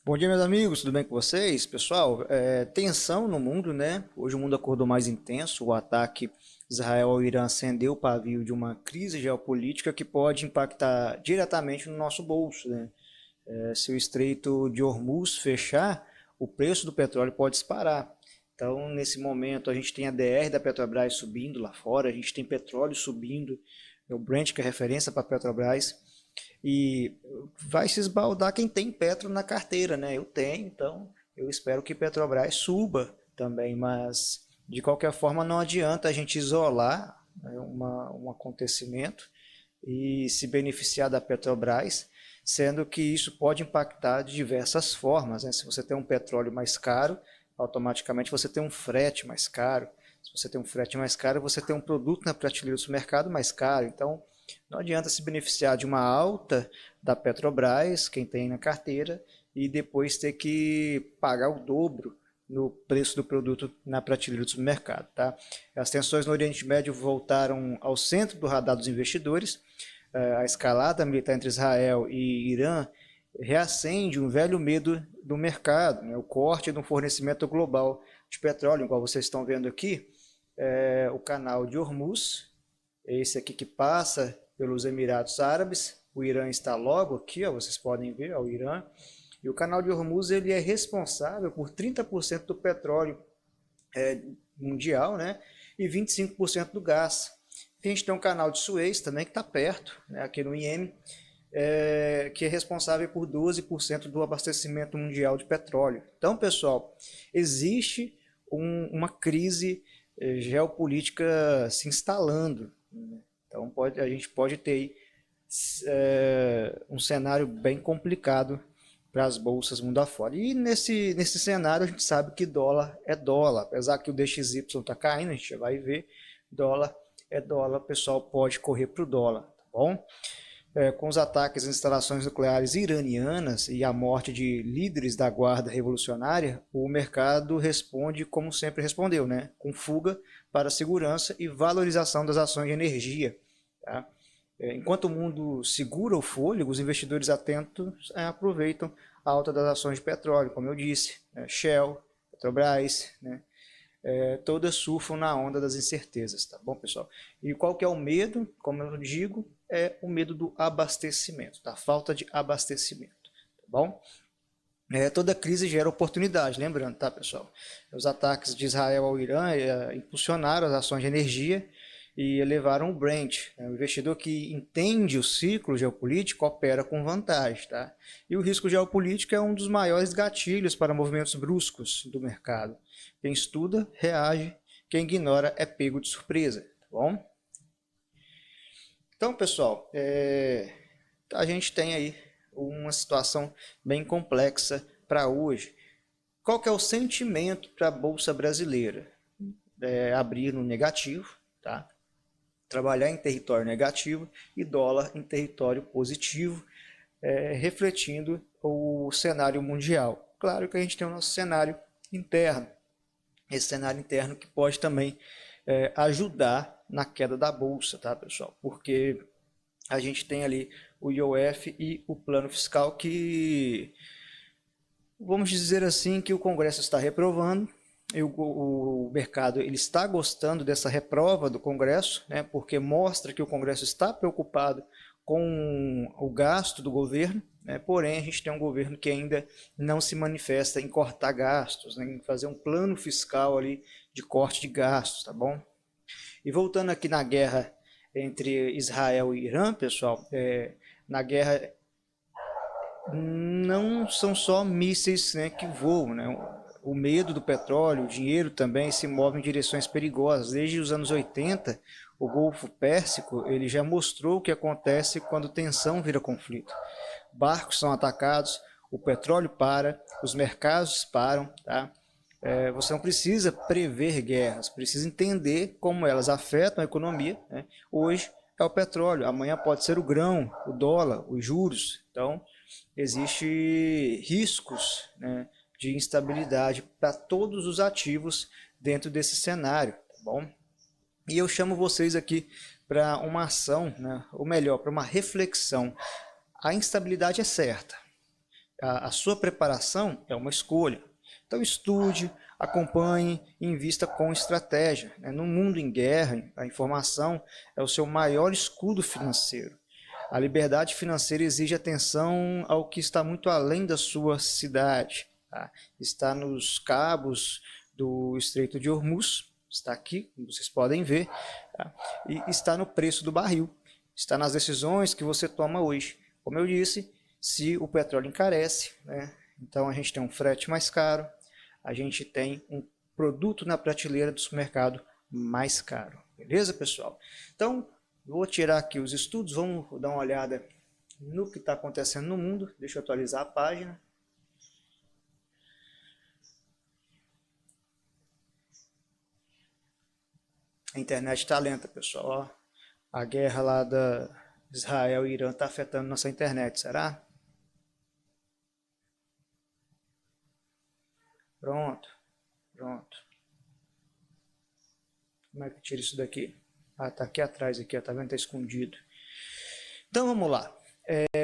Bom dia, meus amigos, tudo bem com vocês? Pessoal, tensão no mundo, né? Hoje o mundo acordou mais intenso. O ataque Israel ao Irã acendeu o pavio de uma crise geopolítica que pode impactar diretamente no nosso bolso, né? Se o Estreito de Hormuz fechar, o preço do petróleo pode disparar. Então, nesse momento, a gente tem a DR da Petrobras subindo lá fora, a gente tem petróleo subindo, o Brent, que é referência para a Petrobras, e vai se esbaldar quem tem Petro na carteira, né? Eu tenho, então eu espero que Petrobras suba também, mas de qualquer forma não adianta a gente isolar, né, um acontecimento e se beneficiar da Petrobras, sendo que isso pode impactar de diversas formas, né? Se você tem um petróleo mais caro, automaticamente você tem um frete mais caro. Se você tem um frete mais caro, você tem um produto na prateleira do supermercado mais caro. Então, não adianta se beneficiar de uma alta da Petrobras, quem tem na carteira, e depois ter que pagar o dobro no preço do produto na prateleira do supermercado. Tá? As tensões no Oriente Médio voltaram ao centro do radar dos investidores. A escalada militar entre Israel e Irã reacende um velho medo do mercado, né? O corte do fornecimento global de petróleo, igual vocês estão vendo aqui, o canal de Hormuz, esse aqui que passa pelos Emirados Árabes. O Irã está logo aqui, ó, vocês podem ver, ó, o Irã. E o canal de Hormuz ele é responsável por 30% do petróleo mundial, né? E 25% do gás. A gente tem um canal de Suez também que está perto, né? Aqui no Iêmen, que é responsável por 12% do abastecimento mundial de petróleo. Então, pessoal, existe uma crise geopolítica se instalando, né? Então a gente pode ter um cenário bem complicado para as bolsas mundo afora. E nesse cenário a gente sabe que dólar é dólar, apesar que o DXY está caindo, a gente já vai ver, dólar é dólar, o pessoal pode correr para o dólar, tá bom? Com os ataques às instalações nucleares iranianas e a morte de líderes da guarda revolucionária, o mercado responde como sempre respondeu, né? Com fuga para a segurança e valorização das ações de energia. Tá? Enquanto o mundo segura o fôlego, os investidores atentos aproveitam a alta das ações de petróleo, como eu disse, Shell, Petrobras, né? Todas surfam na onda das incertezas, tá bom, pessoal? E qual que é o medo? Como eu digo, é o medo do abastecimento, da falta de abastecimento, tá bom? Toda crise gera oportunidade, lembrando, tá, pessoal? Os ataques de Israel ao Irã impulsionaram as ações de energia e elevaram o Brent. O investidor que entende o ciclo geopolítico opera com vantagem, tá? E o risco geopolítico é um dos maiores gatilhos para movimentos bruscos do mercado. Quem estuda, reage. Quem ignora é pego de surpresa, tá bom? Então, pessoal, a gente tem aí uma situação bem complexa para hoje. Qual que é o sentimento para a Bolsa Brasileira? Abrir no negativo, tá? Trabalhar em território negativo e dólar em território positivo, refletindo o cenário mundial. Claro que a gente tem o nosso cenário interno, esse cenário interno que pode também ajudar na queda da bolsa, tá, pessoal? Porque a gente tem ali o IOF e o plano fiscal que, vamos dizer assim, que o Congresso está reprovando, e o mercado ele está gostando dessa reprova do Congresso, né, porque mostra que o Congresso está preocupado com o gasto do governo, né, porém a gente tem um governo que ainda não se manifesta em cortar gastos, né, em fazer um plano fiscal ali de corte de gastos, tá bom? E voltando aqui na guerra entre Israel e Irã, pessoal, na guerra não são só mísseis, né, que voam, né? O medo do petróleo, o dinheiro também se move em direções perigosas. Desde os anos 80, o Golfo Pérsico ele já mostrou o que acontece quando tensão vira conflito. Barcos são atacados, o petróleo para, os mercados param, tá? Você não precisa prever guerras, precisa entender como elas afetam a economia, né? Hoje é o petróleo, amanhã pode ser o grão, o dólar, os juros. Então, existe riscos, né, de instabilidade para todos os ativos dentro desse cenário, tá bom? E eu chamo vocês aqui para uma ação, né, ou melhor, para uma reflexão. A instabilidade é certa, a sua preparação é uma escolha. Então estude, acompanhe e invista com estratégia. No mundo em guerra, a informação é o seu maior escudo financeiro. A liberdade financeira exige atenção ao que está muito além da sua cidade. Tá? Está nos cabos do Estreito de Hormuz, está aqui, como vocês podem ver, tá? E está no preço do barril, está nas decisões que você toma hoje. Como eu disse, se o petróleo encarece, né? Então a gente tem um frete mais caro, a gente tem um produto na prateleira do supermercado mais caro. Beleza, pessoal? Então, vou tirar aqui os estudos, vamos dar uma olhada no que está acontecendo no mundo. Deixa eu atualizar a página. A internet está lenta, pessoal. Ó, a guerra lá da Israel e Irã está afetando nossa internet, será? Pronto, pronto. Como é que tira isso daqui? Ah, tá aqui atrás, aqui, ó, tá vendo? Tá escondido. Então vamos lá.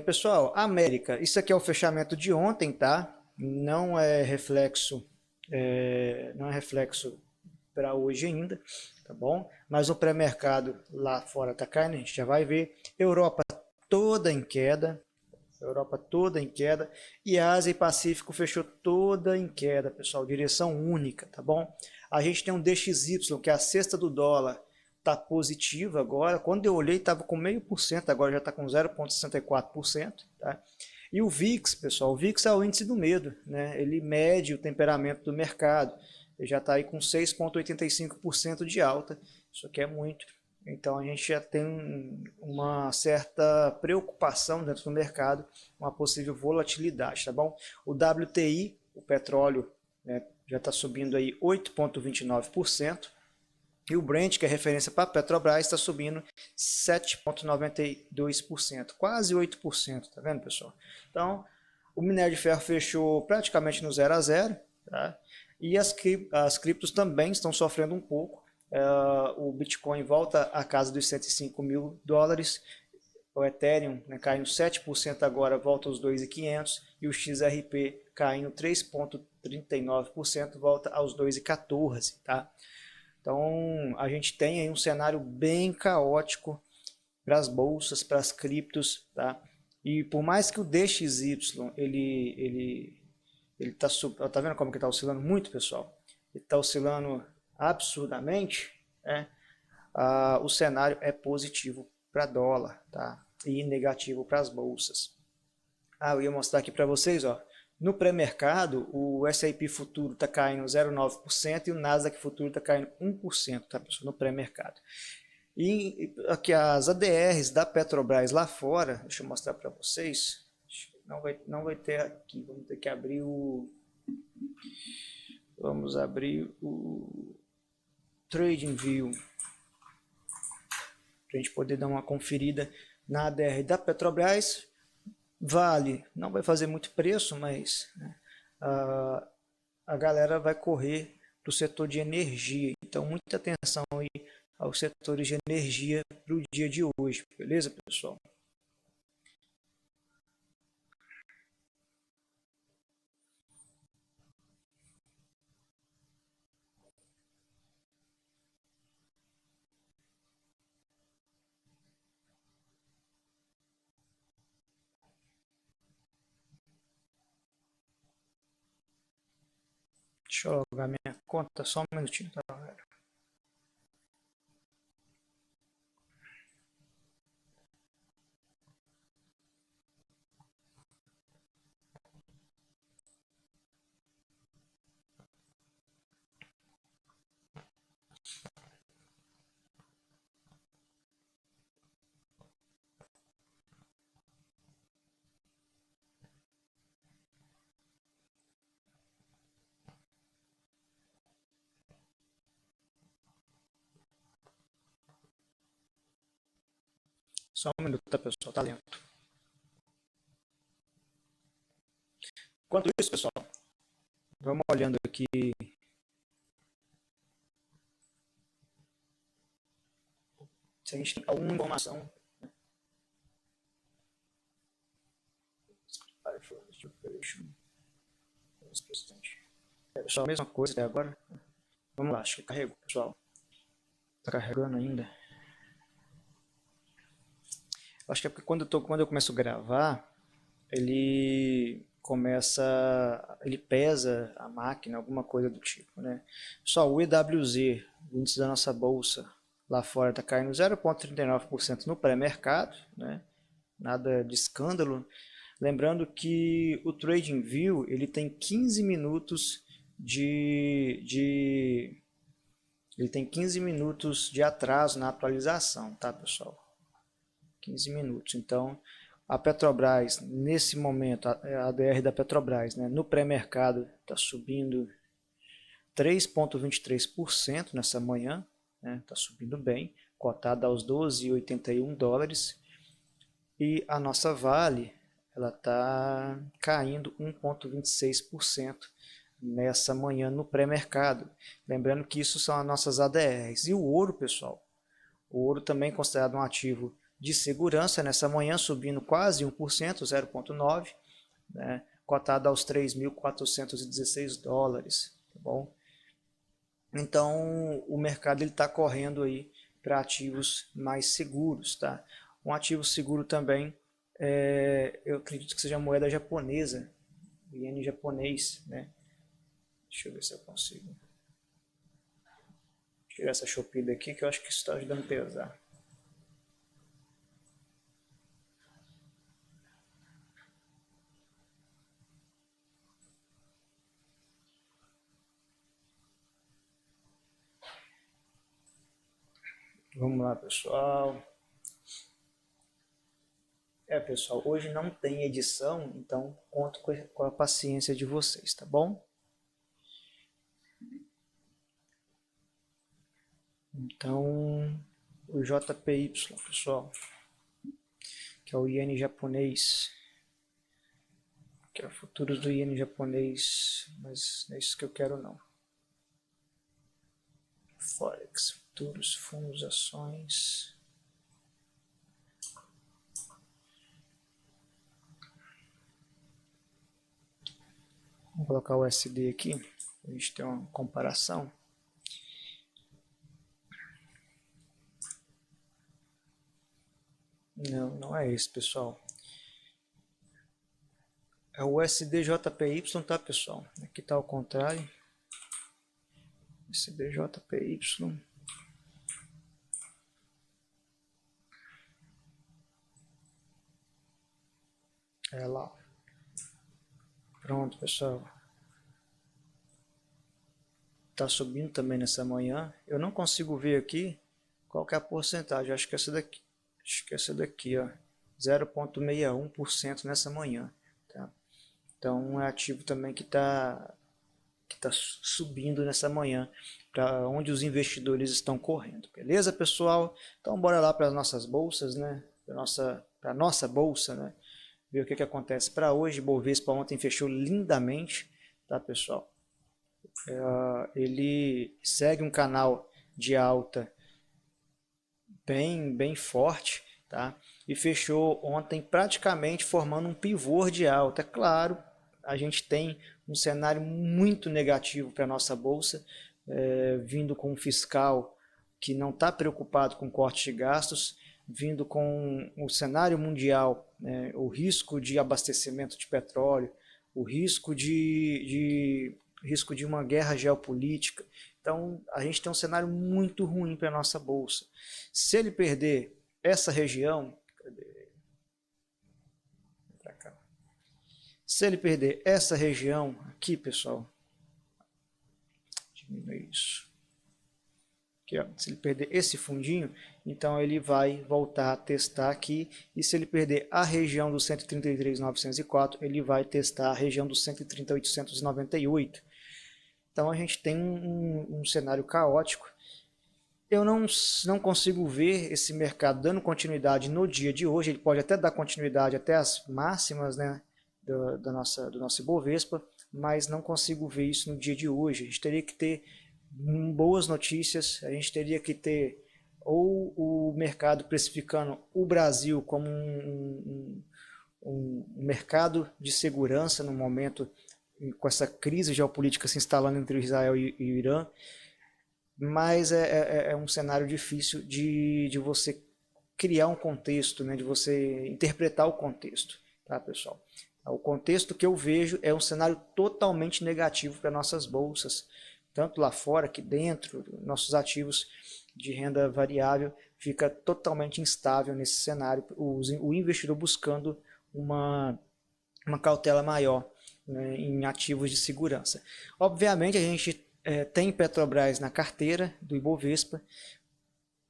Pessoal, América, isso aqui é o fechamento de ontem, tá? Não é reflexo, não é reflexo para hoje ainda, tá bom? Mas o pré-mercado lá fora tá caindo, a gente já vai ver. Europa toda em queda, Europa toda em queda e a Ásia e Pacífico fechou toda em queda, pessoal, direção única, tá bom? A gente tem um DXY, que é a cesta do dólar, tá positiva agora. Quando eu olhei estava com 0,5%, agora já está com 0,64%, tá? E o VIX, pessoal, o VIX é o índice do medo, né? Ele mede o temperamento do mercado. Ele já está aí com 6,85% de alta. Isso aqui é muito. Então a gente já tem uma certa preocupação dentro do mercado, uma possível volatilidade, tá bom? O WTI, o petróleo, né, já está subindo aí 8,29%. E o Brent, que é referência para a Petrobras, está subindo 7,92%, quase 8%, tá vendo, pessoal? Então, o minério de ferro fechou praticamente no 0 a 0, tá? E as criptos também estão sofrendo um pouco. O Bitcoin volta à casa dos 105 mil dólares, o Ethereum, né, caindo 7% agora, volta aos 2.500, e o XRP caindo 3,39%, volta aos 2,14, tá? Então, a gente tem aí um cenário bem caótico para as bolsas, para as criptos, tá? E por mais que o DXY, ele tá vendo como que tá oscilando muito, pessoal? Ele tá oscilando absurdamente, né? O cenário é positivo para dólar, tá? E negativo para as bolsas. Eu ia mostrar aqui para vocês, ó. No pré-mercado, o S&P futuro está caindo 0,9% e o Nasdaq futuro está caindo 1%, tá, pessoal? No pré-mercado. E aqui as ADRs da Petrobras lá fora, deixa eu mostrar para vocês. Não vai ter aqui, vamos ter que abrir o... Vamos abrir o TradingView para a gente poder dar uma conferida na ADR da Petrobras. Vale, não vai fazer muito preço, mas né, a galera vai correr para o setor de energia. Então, muita atenção aí aos setores de energia para o dia de hoje, beleza, pessoal? Deixa eu logar minha conta, só um minutinho, tá, galera? Só um minuto, tá, pessoal? Tá lento. Enquanto isso, pessoal, vamos olhando aqui se a gente tem alguma informação. Pessoal, a mesma coisa até agora. Vamos lá, acho que carregou, pessoal. Tá carregando ainda. Acho que é porque quando eu começo a gravar, ele pesa a máquina, alguma coisa do tipo, né? Só o EWZ, o índice da nossa bolsa lá fora está caindo 0,39% no pré-mercado, né? Nada de escândalo. Lembrando que o TradingView ele tem 15 minutos ele tem 15 minutos de atraso na atualização, tá, pessoal? 15 minutos. Então, a Petrobras, nesse momento, a ADR da Petrobras, né, no pré-mercado, está subindo 3,23% nessa manhã, né, está subindo bem, cotada aos 12,81 dólares. E a nossa Vale, ela está caindo 1,26% nessa manhã no pré-mercado. Lembrando que isso são as nossas ADRs. E o ouro, pessoal, o ouro também é considerado um ativo de segurança, nessa manhã subindo quase 1%, 0,9%, né, cotado aos 3.416 dólares. Tá bom? Então, o mercado está correndo aí para ativos mais seguros. Tá? Um ativo seguro também, eu acredito que seja a moeda japonesa, o iene japonês. Né? Deixa eu ver se eu consigo tirar essa Shopee daqui, que eu acho que isso está ajudando a pesar. Vamos lá, pessoal. Pessoal, hoje não tem edição, então conto com a paciência de vocês, tá bom? Então, o JPY, pessoal, que é o iene japonês, que é o futuro do iene japonês, mas não é isso que eu quero não. Forex, futuros, fundos, ações. Vou colocar o USD aqui, para a gente ter uma comparação. Não, não é esse, pessoal. É o USDJPY, tá, pessoal? Aqui está ao contrário. USDJPY. É lá. Pronto, pessoal. Tá subindo também nessa manhã. Eu não consigo ver aqui qual que é a porcentagem. Acho que essa daqui. Acho que essa daqui, ó. 0,61% nessa manhã. Tá? Então é ativo também que tá subindo nessa manhã, para onde os investidores estão correndo. Beleza, pessoal? Então bora lá para as nossas bolsas, né? Para nossa bolsa, né? Ver o que acontece para hoje. Bovespa ontem fechou lindamente, tá, pessoal? Ele segue um canal de alta bem forte, tá? E fechou ontem praticamente formando um pivô de alta. É claro, a gente tem um cenário muito negativo para a nossa bolsa, vindo com um fiscal que não está preocupado com corte de gastos, vindo com o cenário mundial, né, o risco de abastecimento de petróleo, o risco de uma guerra geopolítica. Então, a gente tem um cenário muito ruim para a nossa bolsa. Se ele perder essa região, se ele perder essa região aqui, pessoal, diminui isso. Aqui, ó, se ele perder esse fundinho, então ele vai voltar a testar aqui. E se ele perder a região do 133.904, ele vai testar a região do 130.898. Então a gente tem um cenário caótico. Eu não consigo ver esse mercado dando continuidade no dia de hoje. Ele pode até dar continuidade até as máximas, né, do nosso Ibovespa, mas não consigo ver isso no dia de hoje. A gente teria que ter boas notícias, a gente teria que ter ou o mercado precificando o Brasil como um mercado de segurança no momento com essa crise geopolítica se instalando entre Israel e o Irã, mas é um cenário difícil de você criar um contexto, né, de você interpretar o contexto, tá, pessoal? O contexto que eu vejo é um cenário totalmente negativo para nossas bolsas, tanto lá fora que dentro, nossos ativos de renda variável fica totalmente instável nesse cenário, o investidor buscando uma cautela maior, né, em ativos de segurança. Obviamente a gente tem Petrobras na carteira do Ibovespa,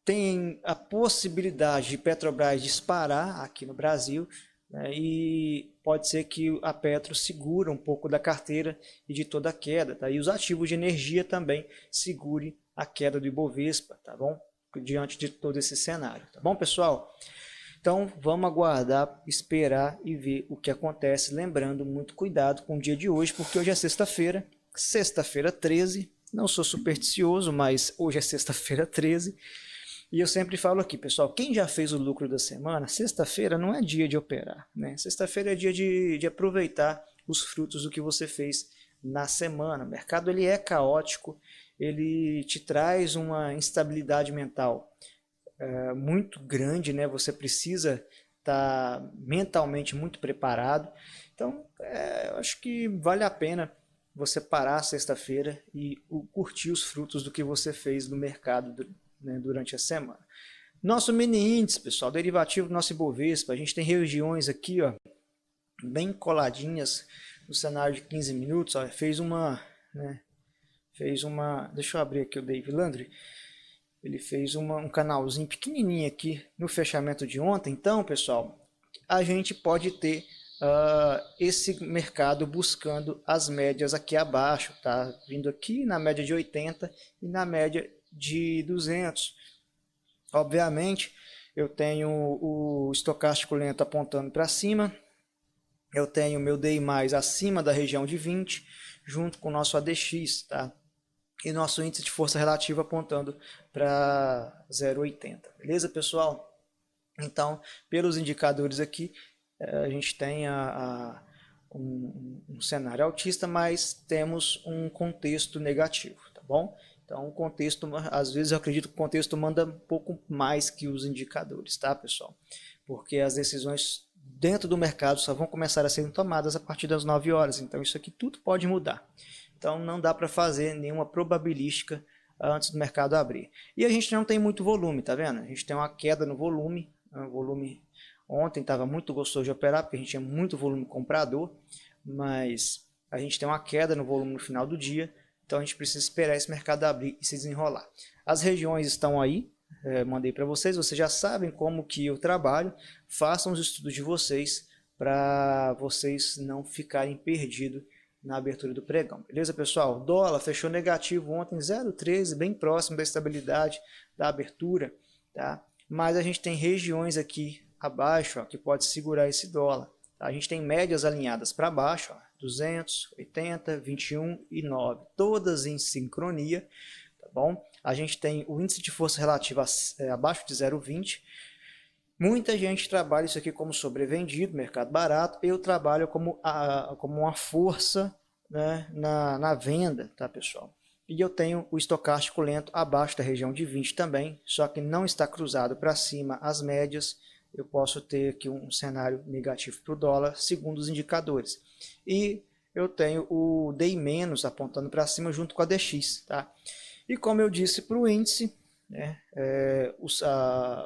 tem a possibilidade de Petrobras disparar aqui no Brasil, né, e pode ser que a Petro segura um pouco da carteira e de toda a queda, tá? E os ativos de energia também segure a queda do Ibovespa, tá bom? Diante de todo esse cenário, tá bom, pessoal? Então vamos aguardar, esperar e ver o que acontece, lembrando muito cuidado com o dia de hoje, porque hoje é sexta-feira 13, não sou supersticioso, mas hoje é sexta-feira 13, e eu sempre falo aqui, pessoal, quem já fez o lucro da semana, sexta-feira não é dia de operar, né? Sexta-feira é dia de aproveitar os frutos do que você fez na semana. O mercado ele é caótico, ele te traz uma instabilidade mental muito grande, né? Você precisa estar mentalmente muito preparado. Então, eu acho que vale a pena você parar sexta-feira e curtir os frutos do que você fez no mercado, né, durante a semana. Nosso mini índice, pessoal, derivativo do nosso Ibovespa, a gente tem regiões aqui, ó, bem coladinhas no cenário de 15 minutos, ó, né, deixa eu abrir aqui o Dave Landry, ele fez um canalzinho pequenininho aqui no fechamento de ontem. Então, pessoal, a gente pode ter esse mercado buscando as médias aqui abaixo, tá? Vindo aqui na média de 80 e na média de 200. Obviamente, eu tenho o estocástico lento apontando para cima, eu tenho o meu DI mais acima da região de 20, junto com o nosso ADX, tá? E nosso índice de força relativa apontando para 0,80. Beleza, pessoal? Então, pelos indicadores aqui, a gente tem um cenário altista, mas temos um contexto negativo, tá bom? Então, o contexto, às vezes eu acredito que o contexto manda um pouco mais que os indicadores, tá, pessoal? Porque as decisões dentro do mercado só vão começar a serem tomadas a partir das 9 horas. Então, isso aqui tudo pode mudar. Então não dá para fazer nenhuma probabilística antes do mercado abrir. E a gente não tem muito volume, tá vendo? A gente tem uma queda no volume. O volume ontem estava muito gostoso de operar, porque a gente tinha muito volume comprador, mas a gente tem uma queda no volume no final do dia, então a gente precisa esperar esse mercado abrir e se desenrolar. As regiões estão aí, mandei para vocês já sabem como que eu trabalho, façam os estudos de vocês para vocês não ficarem perdidos na abertura do pregão, beleza, pessoal? O dólar fechou negativo ontem, 0,13, bem próximo da estabilidade da abertura, tá? Mas a gente tem regiões aqui abaixo, ó, que pode segurar esse dólar, tá? A gente tem médias alinhadas para baixo, ó, 200, 80, 21 e 9, todas em sincronia, tá bom? A gente tem o índice de força relativa abaixo de 0,20. Muita gente trabalha isso aqui como sobrevendido, mercado barato. Eu trabalho como uma força, né, na venda, tá, pessoal? E eu tenho o estocástico lento abaixo da região de 20 também, só que não está cruzado para cima as médias. Eu posso ter aqui um cenário negativo para o dólar, segundo os indicadores. E eu tenho o DI- apontando para cima junto com a DX, tá? E como eu disse para o índice, né,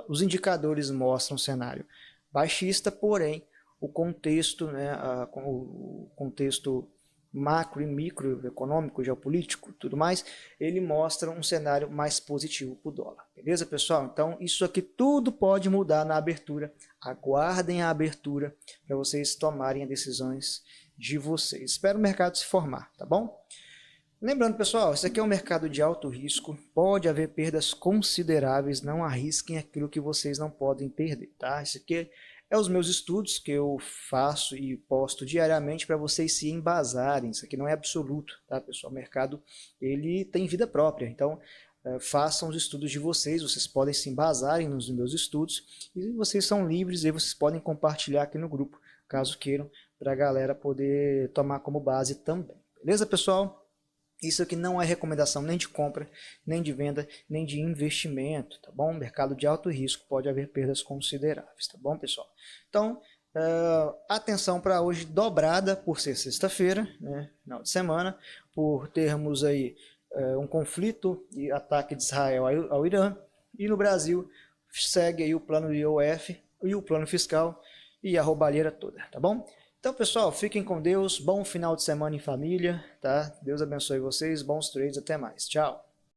os indicadores mostram um cenário baixista, porém o contexto, né, o contexto macro e microeconômico, geopolítico, tudo mais, ele mostra um cenário mais positivo para o dólar. Beleza, pessoal? Então isso aqui tudo pode mudar na abertura. Aguardem a abertura para vocês tomarem as decisões de vocês. Espero o mercado se formar, tá bom? Lembrando, pessoal, isso aqui é um mercado de alto risco, pode haver perdas consideráveis, não arrisquem aquilo que vocês não podem perder, tá? Isso aqui é os meus estudos que eu faço e posto diariamente para vocês se embasarem. Isso aqui não é absoluto, tá, pessoal? O mercado, ele tem vida própria, então façam os estudos de vocês podem se embasarem nos meus estudos e vocês são livres e vocês podem compartilhar aqui no grupo caso queiram, para a galera poder tomar como base também. Beleza, pessoal? Isso aqui não é recomendação nem de compra, nem de venda, nem de investimento, tá bom? Mercado de alto risco, pode haver perdas consideráveis, tá bom, pessoal? Então, atenção para hoje dobrada por ser sexta-feira, né, final de semana, por termos aí um conflito e ataque de Israel ao Irã, e no Brasil segue aí o plano de IOF e o plano fiscal e a roubalheira toda, tá bom? Então, pessoal, fiquem com Deus, bom final de semana em família, tá? Deus abençoe vocês, bons trades, até mais. Tchau!